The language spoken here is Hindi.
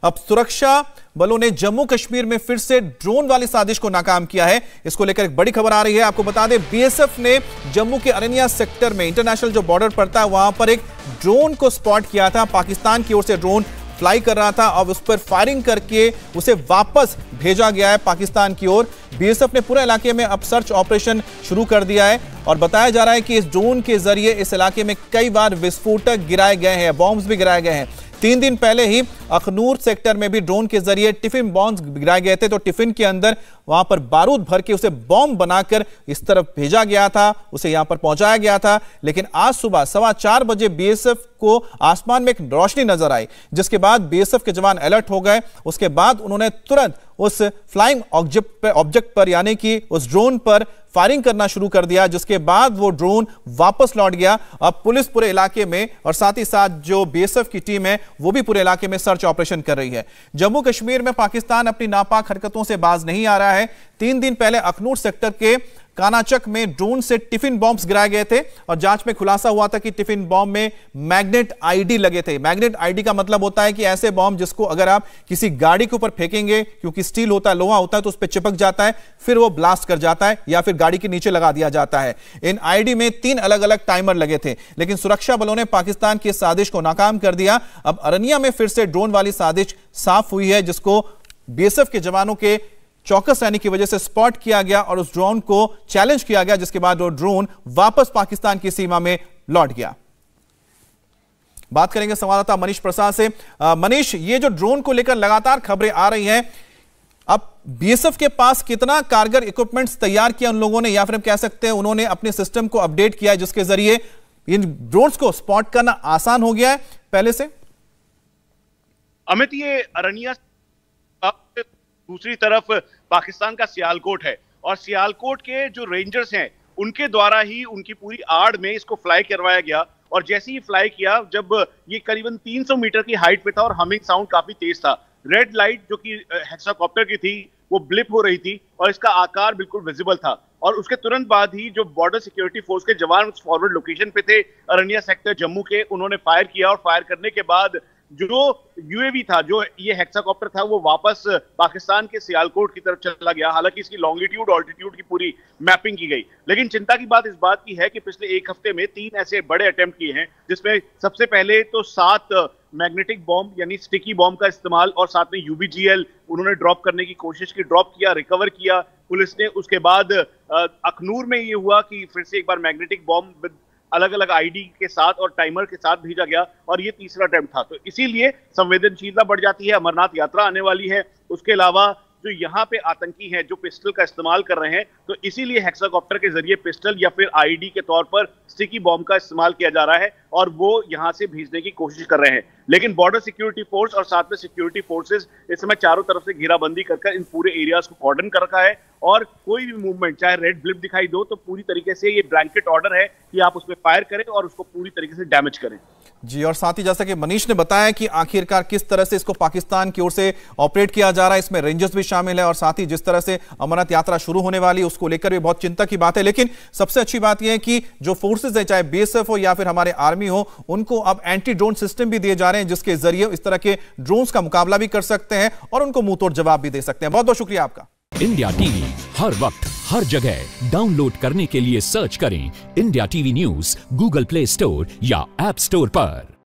अब सुरक्षा बलों ने जम्मू कश्मीर में फिर से ड्रोन वाली साजिश को नाकाम किया है। इसको लेकर एक बड़ी खबर आ रही है। आपको बता दें, बीएसएफ ने जम्मू के अरनिया सेक्टर में इंटरनेशनल जो बॉर्डर पड़ता है वहां पर एक ड्रोन को स्पॉट किया था। पाकिस्तान की ओर से ड्रोन फ्लाई कर रहा था और उस पर फायरिंग करके उसे वापस भेजा गया है पाकिस्तान की ओर। बीएसएफ ने पूरे इलाके में अब सर्च ऑपरेशन शुरू कर दिया है और बताया जा रहा है कि इस ड्रोन के जरिए इस इलाके में कई बार विस्फोटक गिराए गए हैं, बॉम्ब्स भी गिराए गए हैं। 3 दिन पहले ही अखनूर सेक्टर में भी ड्रोन के जरिए टिफिन बॉम्ब्स गिराए गए थे। तो टिफिन के अंदर वहां पर बारूद भर के उसे बॉम्ब बनाकर इस तरफ भेजा गया था, उसे यहां पर पहुंचाया गया था। लेकिन आज सुबह 4:15 बजे बीएसएफ को आसमान में एक रोशनी नजर आई, जिसके बाद बीएसएफ के जवान अलर्ट हो गए। उसके बाद उन्होंने तुरंत उस फ्लाइंग ऑब्जेक्ट पर यानी कि उस ड्रोन पर फायरिंग करना शुरू कर दिया, जिसके बाद वो ड्रोन वापस लौट गया। अब पुलिस पूरे इलाके में और साथ ही साथ जो बीएसएफ की टीम है वो भी पूरे इलाके में सर्च ऑपरेशन कर रही है। जम्मू कश्मीर में पाकिस्तान अपनी नापाक हरकतों से बाज नहीं आ रहा है। 3 दिन पहले अखनूर सेक्टर के कानाचक में ड्रोन से टिफिन बॉम्ब्स गिराए गए थे और जांच में खुलासा हुआ था कि टिफिन बॉम्ब में मैग्नेट आईडी लगे थे। मैग्नेट आईडी का मतलब होता है कि ऐसे बॉम्ब जिसको अगर आप किसी गाड़ी के ऊपर फेंकेंगे, क्योंकि स्टील होता है, लोहा होता है, तो उस पर चिपक जाता है, फिर वो ब्लास्ट कर जाता है या फिर गाड़ी के नीचे लगा दिया जाता है। इन आईडी में 3 अलग अलग टाइमर लगे थे, लेकिन सुरक्षा बलों ने पाकिस्तान की साजिश को नाकाम कर दिया। अब अरनिया में फिर से ड्रोन वाली साजिश साफ हुई है, जिसको बीएसएफ के जवानों के चौकस रहने की वजह से स्पॉट किया गया और उस ड्रोन को चैलेंज किया गया, जिसके बाद वो ड्रोन वापस पाकिस्तान की सीमा में लौट गया। बात करेंगे संवाददाता मनीष प्रसाद से। मनीष, ये जो ड्रोन को लेकर लगातार खबरें आ रही हैं, अब बीएसएफ के पास कितना कारगर इक्विपमेंट्स तैयार किया उन लोगों ने, या फिर हम कह सकते हैं उन्होंने अपने सिस्टम को अपडेट किया है जिसके जरिए इन ड्रोन्स को स्पॉट करना आसान हो गया है पहले से? अमित, ये अरनिया दूसरी तरफ पाकिस्तान का सियालकोट है और सियालकोट के जो रेंजर्स हैं उनके द्वारा ही उनकी पूरी आड़ में इसको फ्लाई करवाया गया। और जैसे ही फ्लाई किया, जब ये करीबन 300 मीटर की हाइट पे था और हमिंग साउंड काफी तेज था, रेड लाइट जो कि हेक्साकॉप्टर की थी वो ब्लिप हो रही थी और इसका आकार बिल्कुल विजिबल था। और उसके तुरंत बाद ही जो बॉर्डर सिक्योरिटी फोर्स के जवान उस फॉरवर्ड लोकेशन पे थे अरनिया सेक्टर जम्मू के, उन्होंने फायर किया और फायर करने के बाद जो यूएवी था, जो ये हेक्साकॉप्टर था, वो वापस पाकिस्तान के सियालकोट की तरफ चला गया। हालांकि इसकी लॉन्गिट्यूड ऑल्टीट्यूड की पूरी मैपिंग की गई, लेकिन चिंता की बात इस बात की है कि पिछले 1 हफ्ते में 3 ऐसे बड़े अटेम्प्ट किए हैं, जिसमें सबसे पहले तो 7 मैग्नेटिक बॉम्ब यानी स्टिकी बॉम्ब का इस्तेमाल और साथ में यूबीजीएल उन्होंने ड्रॉप करने की कोशिश की, ड्रॉप किया, रिकवर किया पुलिस ने। उसके बाद अखनूर में ये हुआ कि फिर से एक बार मैग्नेटिक बॉम्ब अलग अलग आईडी के साथ और टाइमर के साथ भेजा गया और ये तीसरा अटेम्प्ट था। तो इसीलिए संवेदनशीलता बढ़ जाती है। अमरनाथ यात्रा आने वाली है, उसके अलावा जो यहाँ पे आतंकी हैं जो पिस्टल का इस्तेमाल कर रहे हैं, तो इसीलिए हेक्साकॉप्टर के जरिए पिस्टल या फिर आईडी के तौर पर स्टिकी बॉम्ब का इस्तेमाल किया जा रहा है और वो यहाँ से भेजने की कोशिश कर रहे हैं। लेकिन बॉर्डर सिक्योरिटी फोर्स और साथ में सिक्योरिटी फोर्सेस इस समय चारों तरफ से घेराबंदी कर इन पूरे एरियाज को कॉर्डन कर रखा है और कोई भी मूवमेंट, चाहे रेड ब्लिप दिखाई दो, तो पूरी तरीके से ये ब्लैंकेट ऑर्डर है कि आप उसमें फायर करें और उसको पूरी तरीके से डैमेज करें। जी, और साथ ही जैसा कि मनीष ने बताया कि आखिरकार किस तरह से इसको पाकिस्तान की ओर से ऑपरेट किया जा रहा है, इसमें रेंजर्स भी शामिल है और साथ ही जिस तरह से अमरनाथ यात्रा शुरू होने वाली है उसको लेकर भी बहुत चिंता की बात है। लेकिन सबसे अच्छी बात यह है कि जो फोर्सेज है, चाहे बीएसएफ हो या फिर हमारे आर्मी हो, उनको अब एंटी ड्रोन सिस्टम भी दिए जा रहे हैं, जिसके जरिए इस तरह के ड्रोन्स का मुकाबला भी कर सकते हैं और उनको मुंह तोड़ जवाब भी दे सकते हैं। बहुत बहुत शुक्रिया आपका। इंडिया टीवी हर वक्त हर जगह डाउनलोड करने के लिए सर्च करें India TV news Google play store या ऐप स्टोर पर।